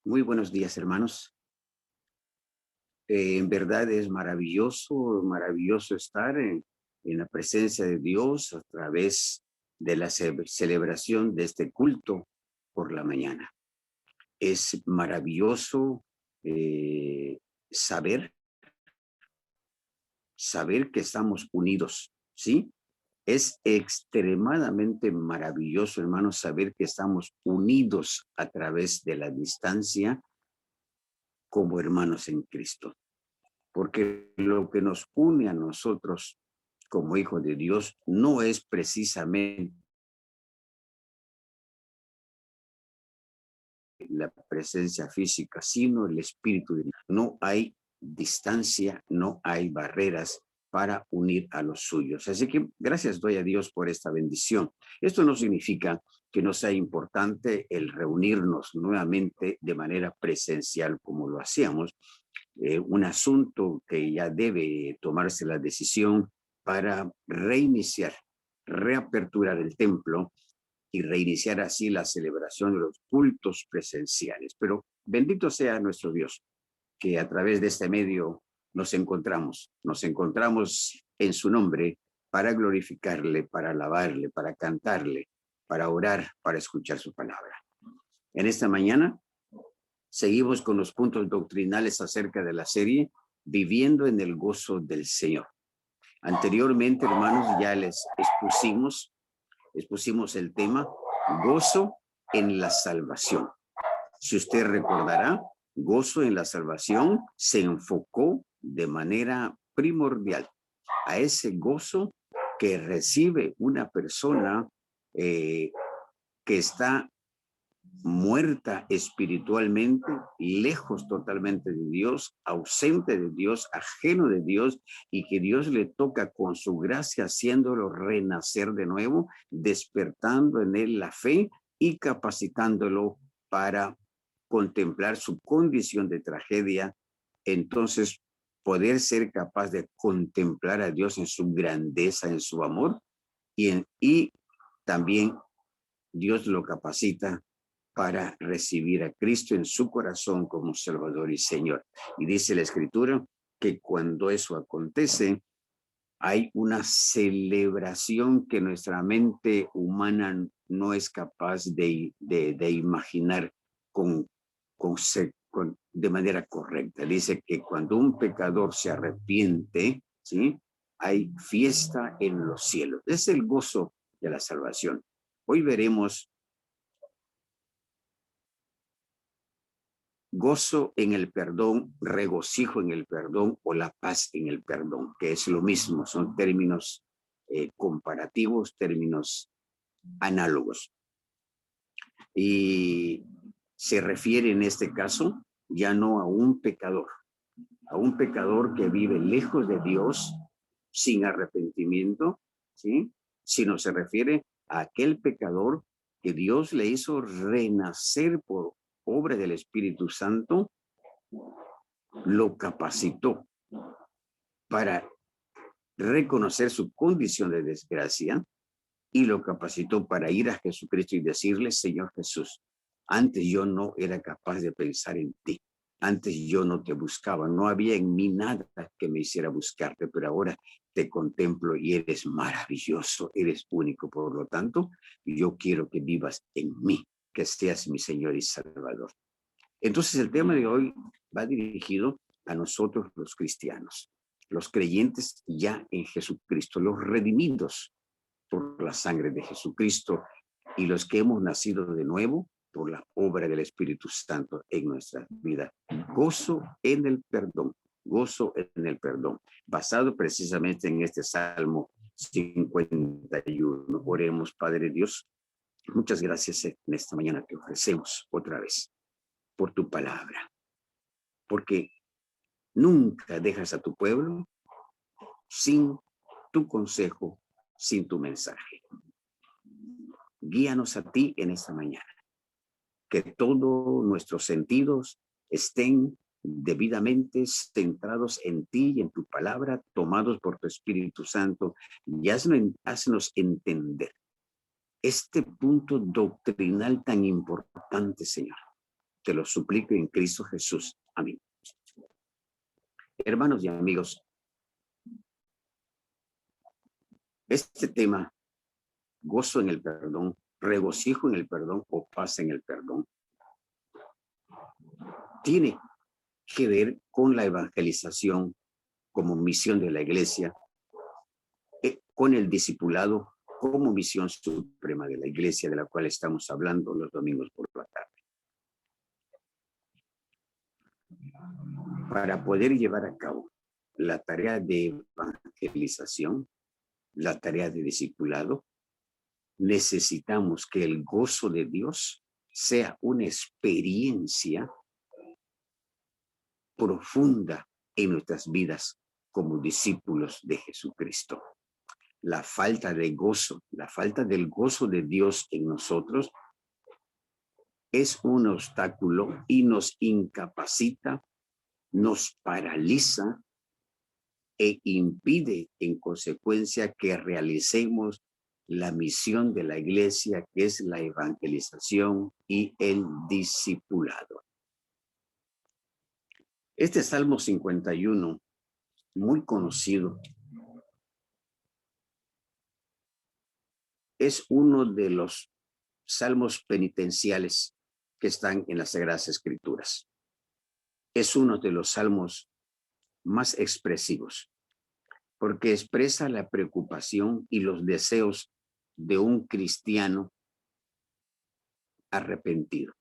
Muy buenos días, hermanos. En verdad es maravilloso, maravilloso estar en la presencia de Dios a través de la celebración de este culto por la mañana. Es maravilloso eh, saber, saber que estamos unidos, ¿sí? Es extremadamente maravilloso, hermanos, saber que estamos unidos a través de la distancia como hermanos en Cristo. Porque lo que nos une a nosotros como hijos de Dios no es precisamente la presencia física, sino el Espíritu de Dios. No hay distancia, no hay barreras para unir a los suyos. Así que gracias doy a Dios por esta bendición. Esto no significa que no sea importante el reunirnos nuevamente de manera presencial como lo hacíamos, un asunto que ya debe tomarse la decisión para reiniciar, reaperturar el templo y reiniciar así la celebración de los cultos presenciales. Pero bendito sea nuestro Dios, que a través de este medio nos encontramos en su nombre para glorificarle, para alabarle, para cantarle, para orar, para escuchar su palabra. En esta mañana seguimos con los puntos doctrinales acerca de la serie Viviendo en el gozo del Señor. Anteriormente, hermanos, ya les expusimos el tema gozo en la salvación. Si usted recordará, gozo en la salvación se enfocó de manera primordial a ese gozo que recibe una persona que está muerta espiritualmente, lejos totalmente de Dios, ausente de Dios, ajeno de Dios, y que Dios le toca con su gracia haciéndolo renacer de nuevo, despertando en él la fe y capacitándolo para contemplar su condición de tragedia, entonces poder ser capaz de contemplar a Dios en su grandeza, en su amor, y también Dios lo capacita para recibir a Cristo en su corazón como Salvador y Señor. Y dice la Escritura que cuando eso acontece, hay una celebración que nuestra mente humana no es capaz de imaginar de manera correcta. Dice que cuando un pecador se arrepiente, ¿sí? Hay fiesta en los cielos. Es el gozo de la salvación. Hoy veremos gozo en el perdón, regocijo en el perdón o la paz en el perdón, que es lo mismo, son términos comparativos, términos análogos. Y se refiere en este caso ya no a un pecador que vive lejos de Dios, sin arrepentimiento, ¿sí? Sino se refiere a aquel pecador que Dios le hizo renacer por obra del Espíritu Santo, lo capacitó para reconocer su condición de desgracia y lo capacitó para ir a Jesucristo y decirle: Señor Jesús, antes yo no era capaz de pensar en ti, antes yo no te buscaba, no había en mí nada que me hiciera buscarte, pero ahora te contemplo y eres maravilloso, eres único. Por lo tanto, yo quiero que vivas en mí, que seas mi Señor y Salvador. Entonces el tema de hoy va dirigido a nosotros los cristianos, los creyentes ya en Jesucristo, los redimidos por la sangre de Jesucristo y los que hemos nacido de nuevo por la obra del Espíritu Santo en nuestra vida. Gozo en el perdón, gozo en el perdón, basado precisamente en este Salmo 51. Oremos, Padre Dios, muchas gracias en esta mañana que ofrecemos otra vez por tu palabra, porque nunca dejas a tu pueblo sin tu consejo, sin tu mensaje. Guíanos a ti en esta mañana, que todos nuestros sentidos estén debidamente centrados en ti y en tu palabra, tomados por tu Espíritu Santo, y haznos entender este punto doctrinal tan importante, Señor, Te lo suplico en Cristo Jesús. Amén. Hermanos y amigos, este tema, gozo en el perdón, regocijo en el perdón o paz en el perdón, tiene que ver con la evangelización como misión de la iglesia, con el discipulado como misión suprema de la iglesia, de la cual estamos hablando los domingos por la tarde. Para poder llevar a cabo la tarea de evangelización, la tarea de discipulado, necesitamos que el gozo de Dios sea una experiencia profunda en nuestras vidas como discípulos de Jesucristo. La falta de gozo, la falta del gozo de Dios en nosotros es un obstáculo y nos incapacita, nos paraliza e impide en consecuencia que realicemos la misión de la iglesia, que es la evangelización y el discipulado. Este Salmo 51, muy conocido, es uno de los salmos penitenciales que están en las Sagradas Escrituras. Es uno de los salmos más expresivos, porque expresa la preocupación y los deseos de un cristiano arrepentido.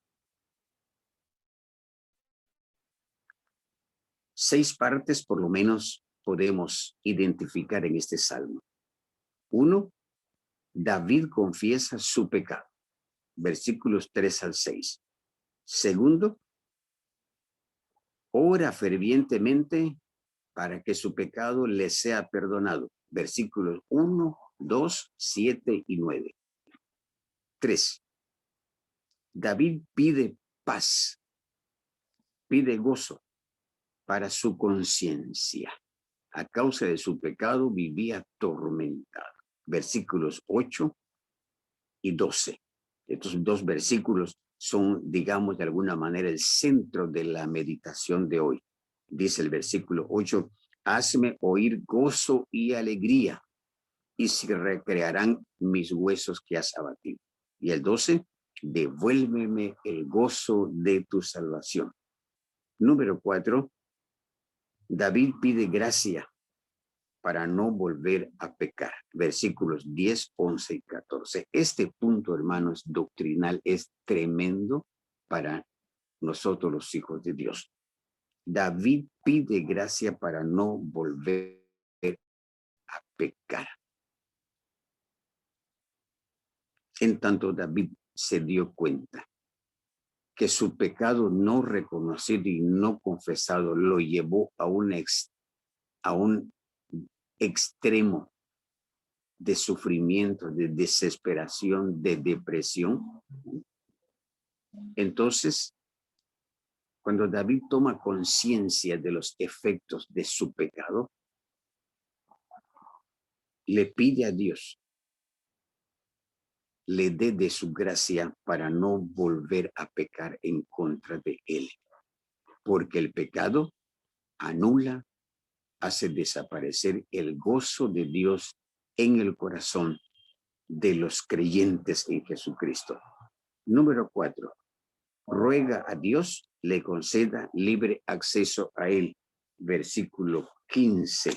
6 partes por lo menos podemos identificar en este salmo. 1, David confiesa su pecado, versículos 3 al 6. 2, ora fervientemente para que su pecado le sea perdonado, versículos 1, 2, 7 y 9. 3, David pide paz, pide gozo para su conciencia. A causa de su pecado vivía atormentado. Versículos 8 y 12. Estos 2 versículos son, digamos, de alguna manera el centro de la meditación de hoy. Dice el versículo 8, hazme oír gozo y alegría, y se recrearán mis huesos que has abatido. Y el 12, devuélveme el gozo de tu salvación. Número 4, David pide gracia para no volver a pecar. Versículos 10, 11 y 14. Este punto, hermanos, doctrinal es tremendo para nosotros los hijos de Dios. David pide gracia para no volver a pecar. En tanto, David se dio cuenta que su pecado no reconocido y no confesado lo llevó a un extremo de sufrimiento, de desesperación, de depresión. Entonces, cuando David toma conciencia de los efectos de su pecado, le pide a Dios le dé de su gracia para no volver a pecar en contra de él, porque el pecado anula, hace desaparecer el gozo de Dios en el corazón de los creyentes en Jesucristo. Número 4, ruega a Dios le conceda libre acceso a él. Versículo 15.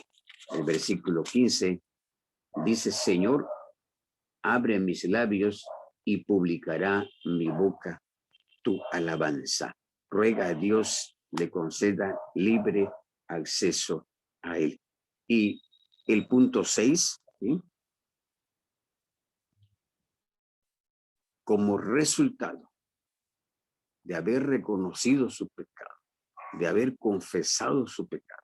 El versículo 15 dice, Señor, abre mis labios y publicará mi boca tu alabanza. Ruega a Dios le conceda libre acceso a él. Y el punto 6, ¿sí? Como resultado de haber reconocido su pecado, de haber confesado su pecado,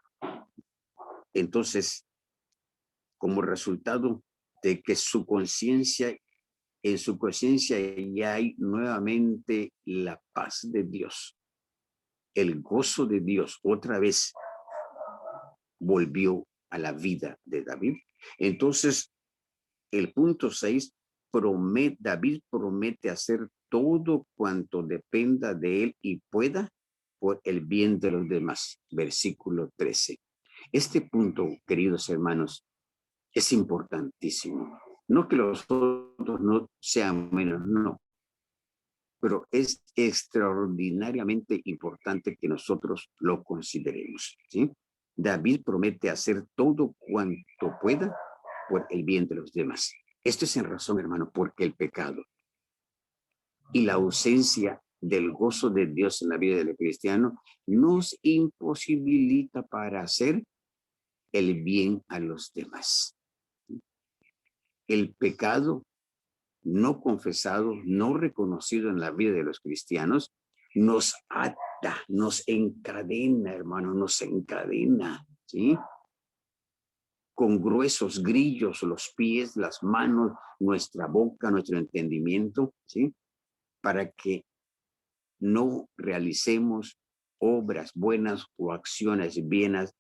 entonces, como resultado de que su conciencia, en su conciencia ya hay nuevamente la paz de Dios, el gozo de Dios otra vez volvió a la vida de David. Entonces, el punto 6, David promete hacer todo cuanto dependa de él y pueda por el bien de los demás. Versículo 13. Este punto, queridos hermanos, es importantísimo. No que los otros no sean menos, no. Pero es extraordinariamente importante que nosotros lo consideremos, ¿sí? David promete hacer todo cuanto pueda por el bien de los demás. Esto es en razón, hermano, porque el pecado y la ausencia del gozo de Dios en la vida del cristiano nos imposibilita para hacer el bien a los demás. El pecado no confesado, no reconocido en la vida de los cristianos, nos ata, nos encadena, hermano, nos encadena, ¿sí? Con gruesos grillos, los pies, las manos, nuestra boca, nuestro entendimiento, ¿sí? Para que no realicemos obras buenas o acciones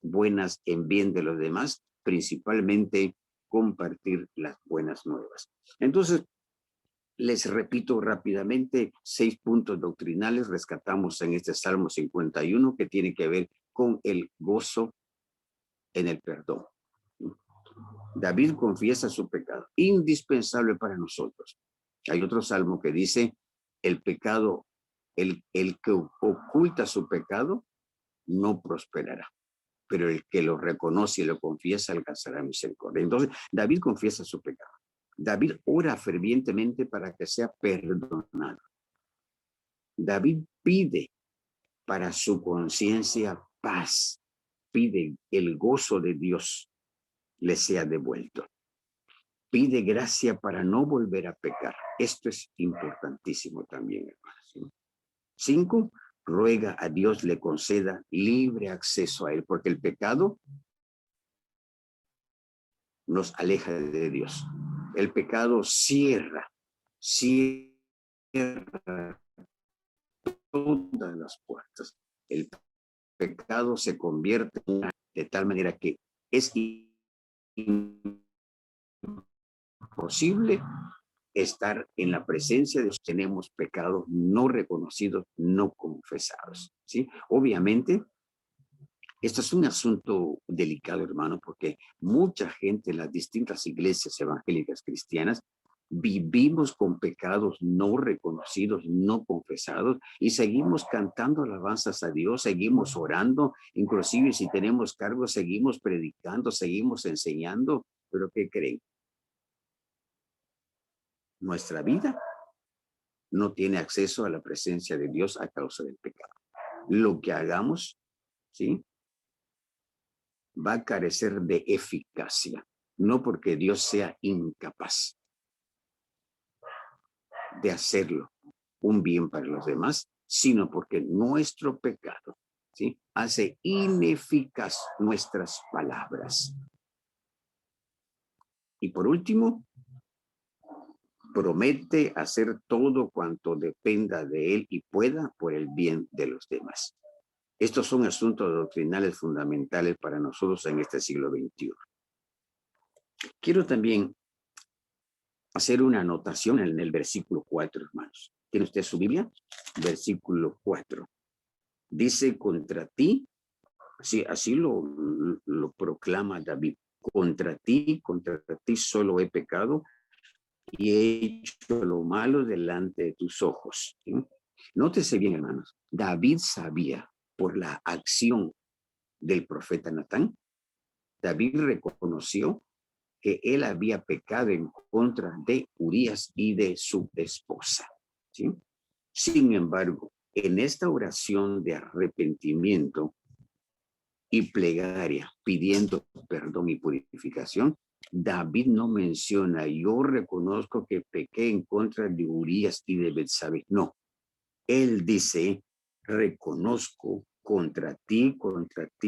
buenas en bien de los demás, principalmente compartir las buenas nuevas. Entonces, les repito rápidamente 6 puntos doctrinales rescatamos en este Salmo 51 que tiene que ver con el gozo en el perdón. David confiesa su pecado, indispensable para nosotros. Hay otro salmo que dice, el pecado, el que oculta su pecado no prosperará, pero el que lo reconoce y lo confiesa alcanzará misericordia. Entonces, David confiesa su pecado. David ora fervientemente para que sea perdonado. David pide para su conciencia paz, pide el gozo de Dios le sea devuelto. Pide gracia para no volver a pecar. Esto es importantísimo también, hermanos. 5, ruega a Dios le conceda libre acceso a él, porque el pecado nos aleja de Dios. El pecado cierra todas las puertas. El pecado se convierte de tal manera que es imposible estar en la presencia de Dios. Tenemos pecados no reconocidos, no confesados, ¿sí? Obviamente, esto es un asunto delicado, hermano, porque mucha gente en las distintas iglesias evangélicas cristianas vivimos con pecados no reconocidos, no confesados, y seguimos cantando alabanzas a Dios, seguimos orando, inclusive si tenemos cargos, seguimos predicando, seguimos enseñando, pero ¿qué creen? Nuestra vida no tiene acceso a la presencia de Dios a causa del pecado. Lo que hagamos, ¿sí?, va a carecer de eficacia, no porque Dios sea incapaz de hacerlo un bien para los demás, sino porque nuestro pecado, ¿sí?, hace ineficaz nuestras palabras. Y por último, promete hacer todo cuanto dependa de él y pueda por el bien de los demás. Estos son asuntos doctrinales fundamentales para nosotros en este siglo XXI. Quiero también hacer una anotación en el versículo 4, hermanos. ¿Tiene usted su Biblia? Versículo 4. Dice, contra ti, así lo proclama David, contra ti solo he pecado y he hecho lo malo delante de tus ojos. ¿Sí? Nótese bien, hermanos, David sabía por la acción del profeta Natán, David reconoció que él había pecado en contra de Urías y de su esposa. ¿Sí? Sin embargo, en esta oración de arrepentimiento y plegaria, pidiendo perdón y purificación, David no menciona, yo reconozco que pequé en contra de Urías y de Betsabé. No, él dice, reconozco contra ti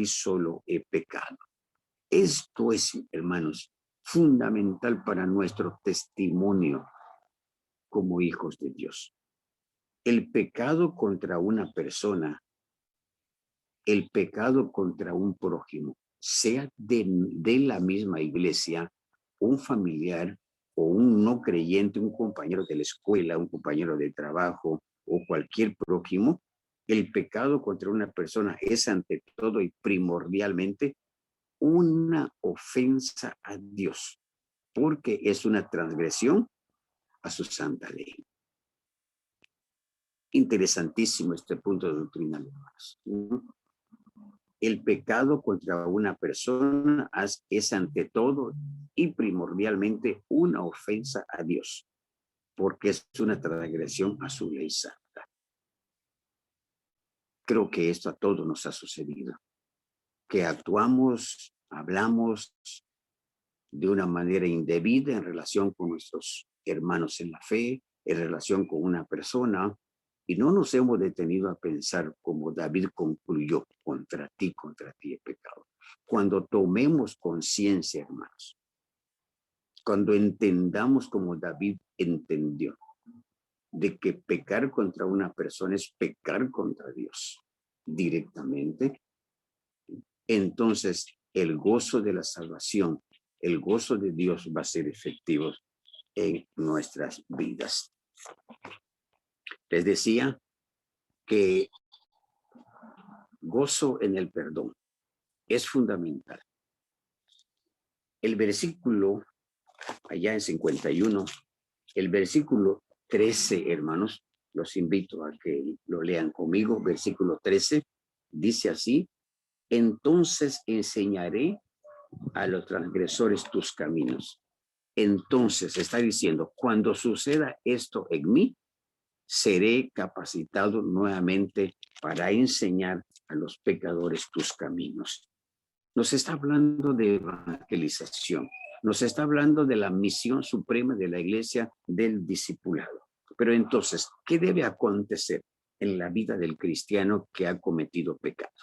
solo he pecado. Esto es, hermanos, fundamental para nuestro testimonio como hijos de Dios. El pecado contra una persona, el pecado contra un prójimo, sea de la misma iglesia, un familiar, o un no creyente, un compañero de la escuela, un compañero de trabajo o cualquier prójimo, el pecado contra una persona es ante todo y primordialmente una ofensa a Dios, porque es una transgresión a su santa ley. Interesantísimo este punto doctrinal, hermanos. El pecado contra una persona es ante todo y primordialmente una ofensa a Dios, porque es una transgresión a su ley santa. Creo que esto a todos nos ha sucedido, que actuamos, hablamos de una manera indebida en relación con nuestros hermanos en la fe, en relación con una persona, y no nos hemos detenido a pensar como David concluyó: contra ti he pecado. Cuando tomemos conciencia, hermanos, cuando entendamos como David entendió, de que pecar contra una persona es pecar contra Dios directamente, entonces el gozo de la salvación, el gozo de Dios va a ser efectivo en nuestras vidas. Les decía que gozo en el perdón es fundamental. El versículo, allá en 51, el versículo 13, hermanos, los invito a que lo lean conmigo. Versículo 13 dice así: entonces enseñaré a los transgresores tus caminos. Entonces está diciendo, cuando suceda esto en mí, seré capacitado nuevamente para enseñar a los pecadores tus caminos. Nos está hablando de evangelización, nos está hablando de la misión suprema de la iglesia del discipulado. Pero entonces, ¿qué debe acontecer en la vida del cristiano que ha cometido pecado?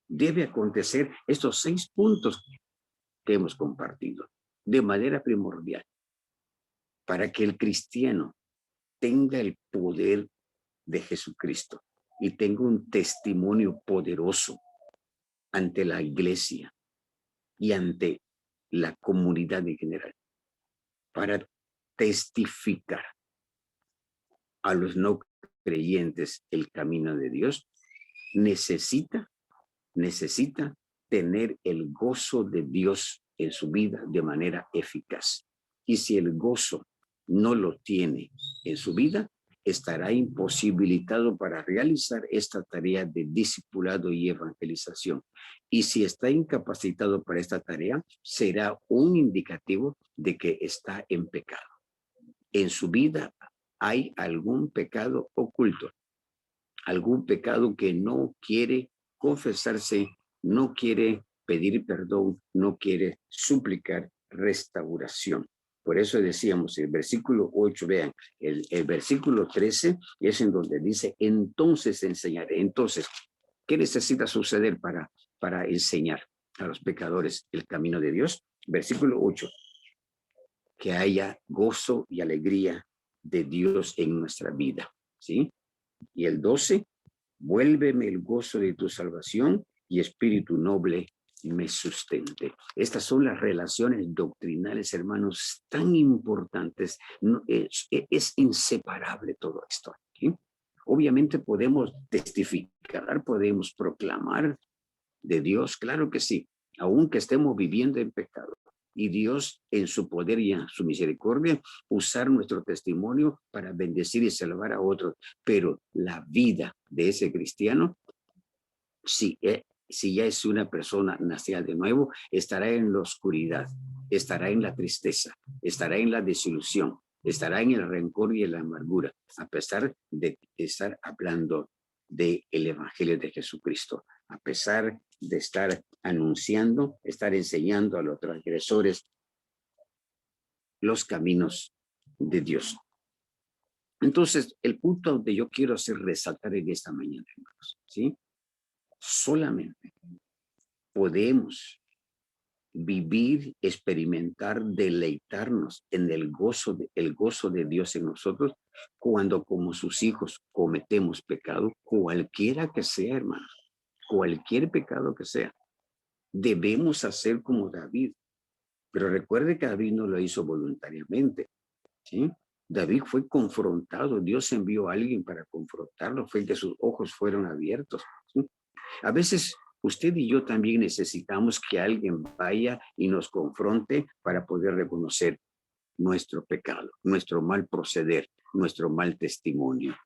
Debe acontecer estos 6 puntos que hemos compartido de manera primordial para que el cristiano tenga el poder de Jesucristo y tenga un testimonio poderoso ante la iglesia y ante la comunidad en general, para testificar a los no creyentes el camino de Dios. Necesita tener el gozo de Dios en su vida de manera eficaz. Y si el gozo no lo tiene en su vida, estará imposibilitado para realizar esta tarea de discipulado y evangelización. Y si está incapacitado para esta tarea, será un indicativo de que está en pecado. En su vida hay algún pecado oculto, algún pecado que no quiere confesarse, no quiere pedir perdón, no quiere suplicar restauración. Por eso decíamos el versículo 8, vean, el versículo 13 es en donde dice, entonces enseñaré. Entonces, ¿qué necesita suceder para enseñar a los pecadores el camino de Dios? Versículo 8, que haya gozo y alegría de Dios en nuestra vida, ¿sí? Y el 12, vuélveme el gozo de tu salvación y espíritu noble me sustente. Estas son las relaciones doctrinales, hermanos, tan importantes. No, es inseparable todo esto. ¿Sí? Obviamente podemos testificar, podemos proclamar de Dios, claro que sí, aunque estemos viviendo en pecado. Y Dios, en su poder y en su misericordia, usar nuestro testimonio para bendecir y salvar a otros. Pero la vida de ese cristiano, si ya es una persona nacida de nuevo, estará en la oscuridad, estará en la tristeza, estará en la desilusión, estará en el rencor y en la amargura, a pesar de estar hablando del evangelio de Jesucristo, a pesar de estar anunciando, estar enseñando a los transgresores los caminos de Dios. Entonces, el punto donde yo quiero hacer resaltar en esta mañana, hermanos, ¿sí? Solamente podemos vivir, experimentar, deleitarnos en el gozo de Dios en nosotros cuando como sus hijos cometemos pecado, cualquiera que sea, hermano, cualquier pecado que sea. Debemos hacer como David, Pero recuerde que David no lo hizo voluntariamente, ¿sí? David fue confrontado, Dios envió a alguien para confrontarlo, fue que sus ojos fueron abiertos, ¿sí? A veces usted y yo también necesitamos que alguien vaya y nos confronte para poder reconocer nuestro pecado, nuestro mal proceder, nuestro mal testimonio.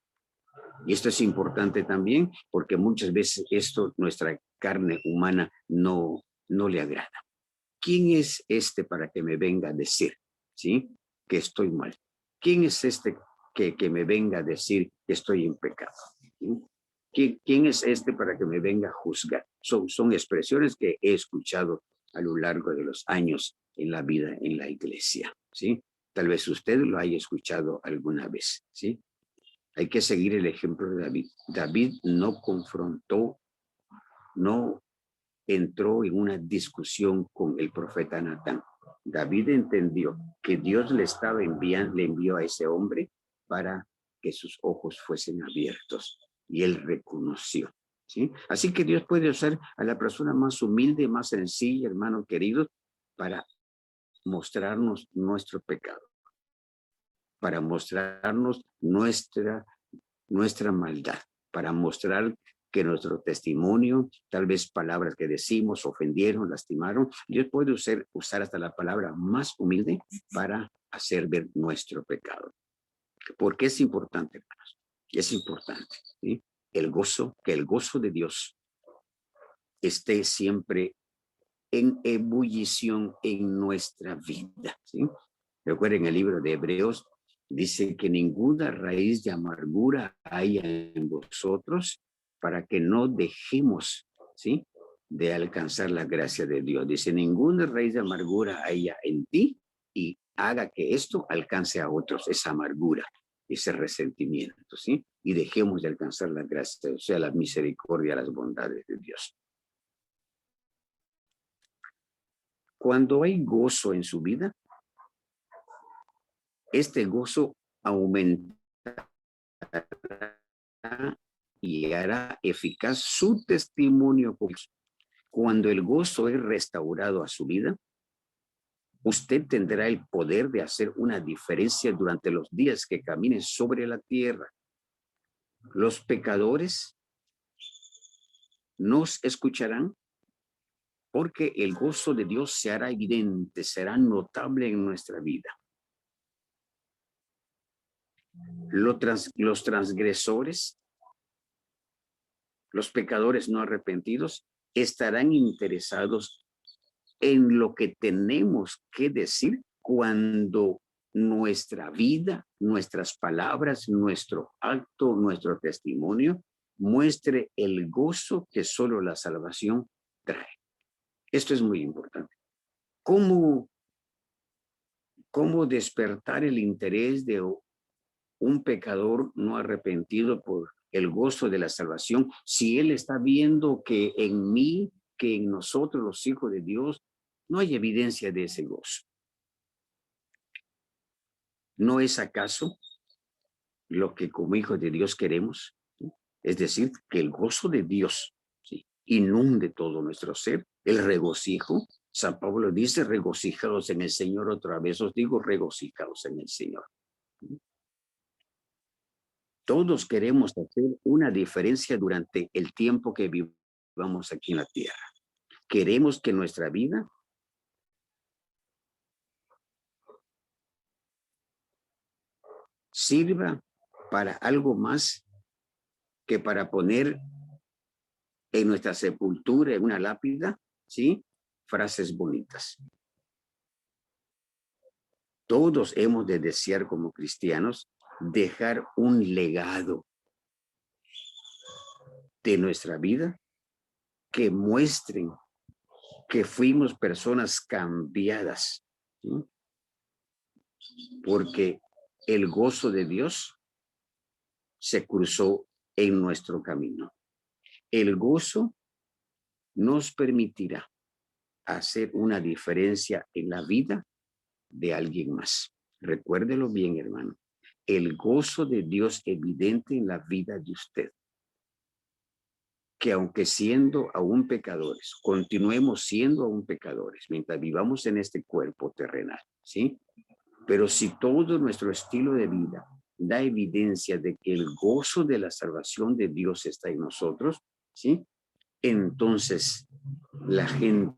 Y esto es importante también porque muchas veces esto, nuestra carne humana, no le agrada. ¿Quién es este para que me venga a decir, ¿sí?, que estoy mal? ¿Quién es este que me venga a decir que estoy en pecado? ¿Sí? ¿Quién es este para que me venga a juzgar? Son expresiones que he escuchado a lo largo de los años en la vida en la iglesia, ¿sí? Tal vez usted lo haya escuchado alguna vez, ¿sí? Hay que seguir el ejemplo de David. David no confrontó, no entró en una discusión con el profeta Natán. David entendió que Dios le estaba enviando, le envió a ese hombre para que sus ojos fuesen abiertos y él reconoció, ¿sí? Así que Dios puede usar a la persona más humilde, más sencilla, hermano querido, para mostrarnos nuestro pecado, para mostrarnos nuestra maldad, para mostrar que nuestro testimonio, tal vez palabras que decimos, ofendieron, lastimaron. Dios puede usar hasta la palabra más humilde para hacer ver nuestro pecado. Porque es importante, hermanos. Es importante, ¿sí? Que el gozo de Dios esté siempre en ebullición en nuestra vida, ¿sí? Recuerden el libro de Hebreos, dice que ninguna raíz de amargura haya en vosotros para que no dejemos, ¿sí?, de alcanzar la gracia de Dios. Dice, ninguna raíz de amargura haya en ti y haga que esto alcance a otros, esa amargura, ese resentimiento, ¿sí? Y dejemos de alcanzar la gracia, o sea, la misericordia, las bondades de Dios. Cuando hay gozo en su vida, este gozo aumentará y hará eficaz su testimonio. Cuando el gozo es restaurado a su vida, usted tendrá el poder de hacer una diferencia durante los días que camine sobre la tierra. Los pecadores nos escucharán porque el gozo de Dios se hará evidente, será notable en nuestra vida. Los transgresores, los pecadores no arrepentidos, estarán interesados en lo que tenemos que decir cuando nuestra vida, nuestras palabras, nuestro acto, nuestro testimonio muestre el gozo que solo la salvación trae. Esto es muy importante. ¿Cómo despertar el interés de un pecador no arrepentido por el gozo de la salvación si él está viendo que en mí, que en nosotros los hijos de Dios, no hay evidencia de ese gozo? ¿No es acaso lo que como hijos de Dios queremos? ¿Sí? Es decir, que el gozo de Dios, ¿sí?, inunde todo nuestro ser, el regocijo. San Pablo dice, regocijaos en el Señor. Otra vez os digo, regocijaos en el Señor. Todos queremos hacer una diferencia durante el tiempo que vivamos aquí en la tierra. Queremos que nuestra vida sirva para algo más que para poner en nuestra sepultura, en una lápida, ¿sí?, frases bonitas. Todos hemos de desear como cristianos dejar un legado de nuestra vida que muestren que fuimos personas cambiadas, ¿sí?, porque el gozo de Dios se cruzó en nuestro camino. El gozo nos permitirá hacer una diferencia en la vida de alguien más. Recuérdelo bien, hermano. El gozo de Dios evidente en la vida de usted que aunque siendo aún pecadores, continuemos siendo aún pecadores mientras vivamos en este cuerpo terrenal, ¿sí? Pero si todo nuestro estilo de vida da evidencia de que el gozo de la salvación de Dios está en nosotros, ¿sí? Entonces la gente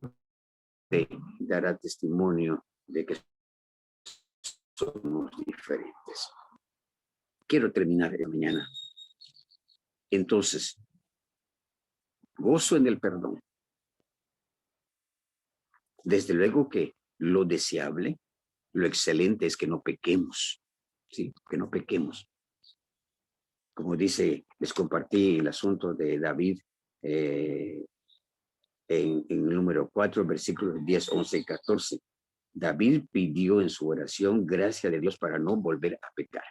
dará testimonio de que somos diferentes. Quiero terminar esta mañana. Entonces, gozo en el perdón. Desde luego que lo deseable, lo excelente es que no pequemos, ¿sí? Que no pequemos. Como dice, les compartí el asunto de David en el número 4, versículos 10, 11 y 14. David pidió en su oración gracia de Dios para no volver a pecar.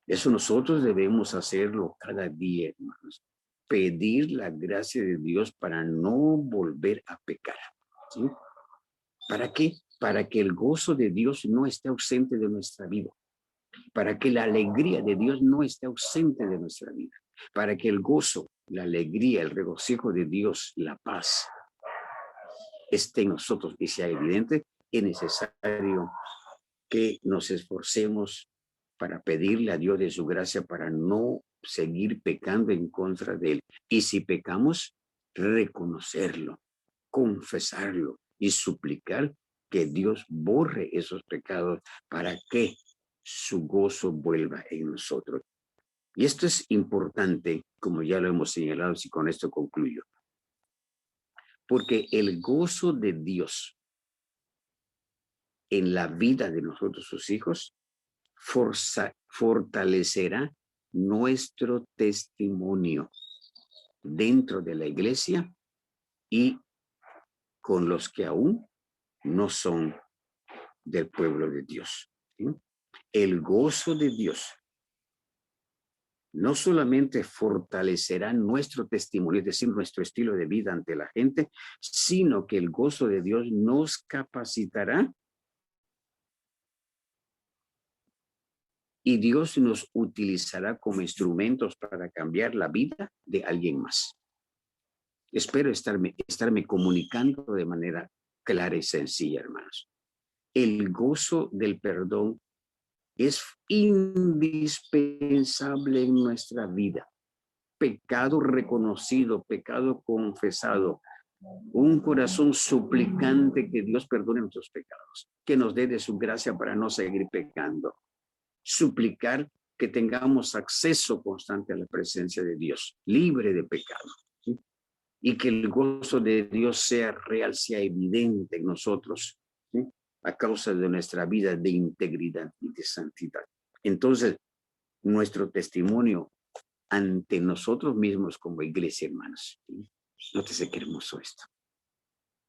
Eso nosotros debemos hacerlo cada día, hermanos. Pedir la gracia de Dios para no volver a pecar, ¿sí? ¿Para qué? Para que el gozo de Dios no esté ausente de nuestra vida. Para que la alegría de Dios no esté ausente de nuestra vida. Para que el gozo, la alegría, el regocijo de Dios, la paz, esté en nosotros y sea evidente, es necesario que nos esforcemos para pedirle a Dios de su gracia para no seguir pecando en contra de Él. Y si pecamos, reconocerlo, confesarlo y suplicar que Dios borre esos pecados para que su gozo vuelva en nosotros. Y esto es importante, como ya lo hemos señalado, y con esto concluyo. Porque el gozo de Dios en la vida de nosotros, sus hijos, fortalecerá nuestro testimonio dentro de la iglesia y con los que aún no son del pueblo de Dios, ¿sí? El gozo de Dios no solamente fortalecerá nuestro testimonio, es decir, nuestro estilo de vida ante la gente, sino que el gozo de Dios nos capacitará y Dios nos utilizará como instrumentos para cambiar la vida de alguien más. Espero estarme comunicando de manera clara y sencilla, hermanos. El gozo del perdón es indispensable en nuestra vida. Pecado reconocido, pecado confesado, un corazón suplicante que Dios perdone nuestros pecados, que nos dé de su gracia para no seguir pecando. Suplicar que tengamos acceso constante a la presencia de Dios, libre de pecado, ¿sí? Y que el gozo de Dios sea real, sea evidente en nosotros, ¿sí? A causa de nuestra vida de integridad y de santidad. Entonces, nuestro testimonio ante nosotros mismos como iglesia, hermanos, ¿sí? Nótese qué hermoso esto.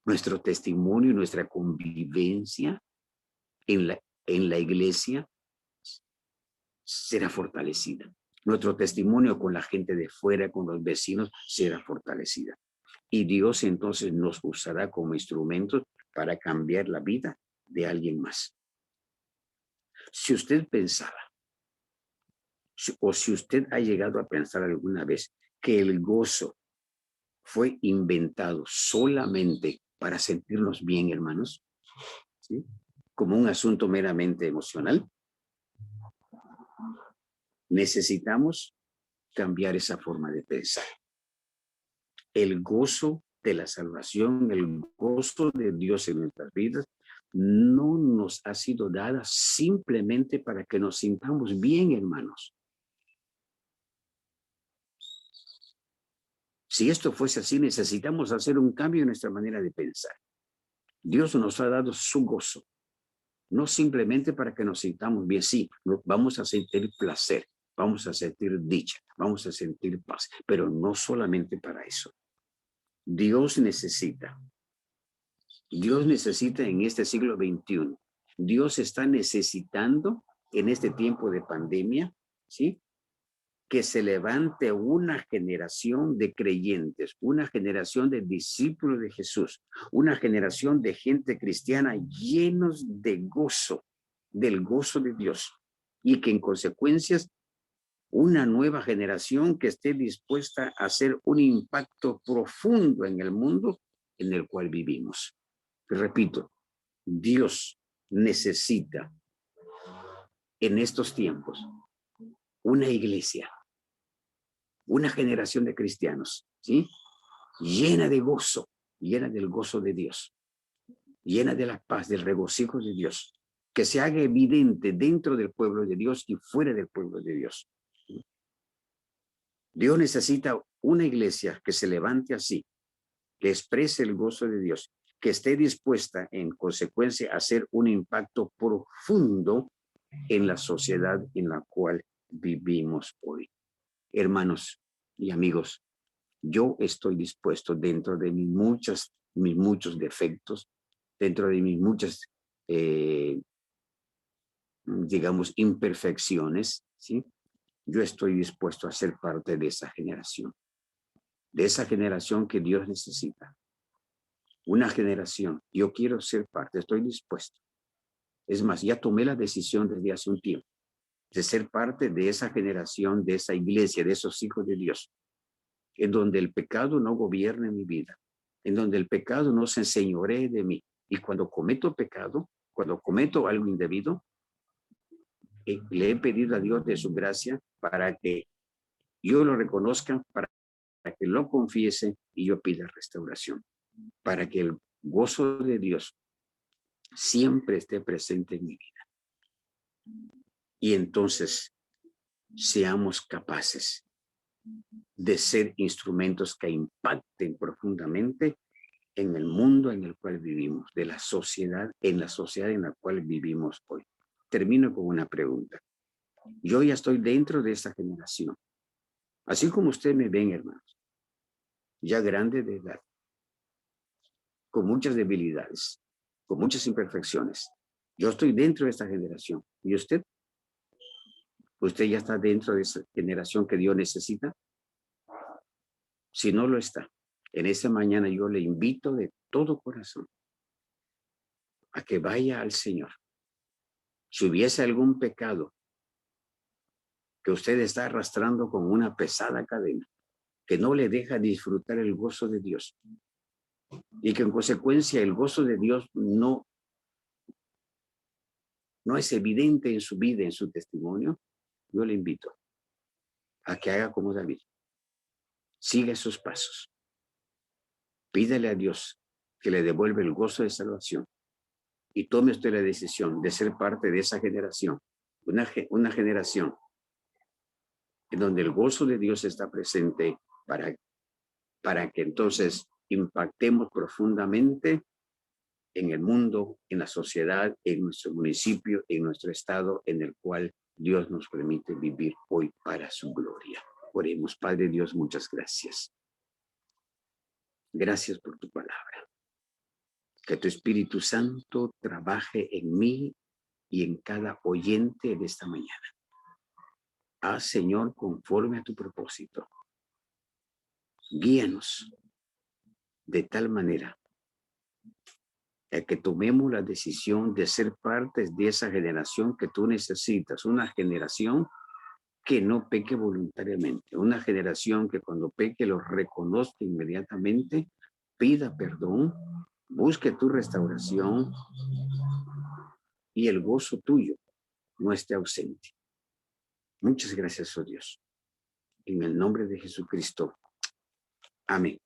Nuestro testimonio, nuestra convivencia en la iglesia será fortalecida. Nuestro testimonio con la gente de fuera, con los vecinos, será fortalecida. Y Dios entonces nos usará como instrumentos para cambiar la vida de alguien más. Si usted pensaba, o si usted ha llegado a pensar alguna vez que el gozo fue inventado solamente para sentirnos bien, hermanos, ¿sí? Como un asunto meramente emocional, necesitamos cambiar esa forma de pensar. El gozo de la salvación, el gozo de Dios en nuestras vidas, no nos ha sido dada simplemente para que nos sintamos bien, hermanos. Si esto fuese así, necesitamos hacer un cambio en nuestra manera de pensar. Dios nos ha dado su gozo, no simplemente para que nos sintamos bien. Sí, vamos a sentir placer, vamos a sentir dicha, vamos a sentir paz, pero no solamente para eso. Dios necesita en este siglo XXI, Dios está necesitando en este tiempo de pandemia, ¿sí? Que se levante una generación de creyentes, una generación de discípulos de Jesús, una generación de gente cristiana llenos de gozo, del gozo de Dios, y que en consecuencias una nueva generación que esté dispuesta a hacer un impacto profundo en el mundo en el cual vivimos. Repito, Dios necesita en estos tiempos una iglesia, una generación de cristianos, ¿sí? Llena de gozo, llena del gozo de Dios, llena de la paz, del regocijo de Dios, que se haga evidente dentro del pueblo de Dios y fuera del pueblo de Dios. Dios necesita una iglesia que se levante así, que exprese el gozo de Dios, que esté dispuesta en consecuencia a hacer un impacto profundo en la sociedad en la cual vivimos hoy. Hermanos y amigos, yo estoy dispuesto dentro de mis muchos defectos, dentro de mis muchas, digamos, imperfecciones, ¿sí? Yo estoy dispuesto a ser parte de esa generación que Dios necesita. Una generación, yo quiero ser parte, estoy dispuesto. Es más, ya tomé la decisión desde hace un tiempo de ser parte de esa generación, de esa iglesia, de esos hijos de Dios, en donde el pecado no gobierne mi vida, en donde el pecado no se enseñoree de mí. Y cuando cometo pecado, cuando cometo algo indebido, le he pedido a Dios de su gracia para que yo lo reconozca, para que lo confiese y yo pida restauración, para que el gozo de Dios siempre esté presente en mi vida. Y entonces seamos capaces de ser instrumentos que impacten profundamente en el mundo en el cual vivimos, de la sociedad, en la sociedad en la cual vivimos hoy. Termino con una pregunta. Yo ya estoy dentro de esta generación. Así como ustedes me ven, hermanos, ya grande de edad, con muchas debilidades, con muchas imperfecciones. Yo estoy dentro de esta generación. ¿Y usted? ¿Usted ya está dentro de esa generación que Dios necesita? Si no lo está, en esa mañana yo le invito de todo corazón a que vaya al Señor. Si hubiese algún pecado que usted está arrastrando con una pesada cadena, que no le deja disfrutar el gozo de Dios, y que en consecuencia el gozo de Dios no es evidente en su vida, en su testimonio, yo le invito a que haga como David. Siga sus pasos. Pídale a Dios que le devuelva el gozo de salvación y tome usted la decisión de ser parte de esa generación, una generación en donde el gozo de Dios está presente para que entonces impactemos profundamente en el mundo, en la sociedad, en nuestro municipio, en nuestro estado, en el cual Dios nos permite vivir hoy para su gloria. Oremos, Padre Dios, muchas gracias. Gracias por tu palabra. Que tu Espíritu Santo trabaje en mí y en cada oyente de esta mañana. Haz, Señor, conforme a tu propósito. Guíanos de tal manera que tomemos la decisión de ser partes de esa generación que tú necesitas, una generación que no peque voluntariamente, una generación que cuando peque lo reconozca inmediatamente, pida perdón, busque tu restauración y el gozo tuyo no esté ausente. Muchas gracias, oh Dios. En el nombre de Jesucristo. Amén.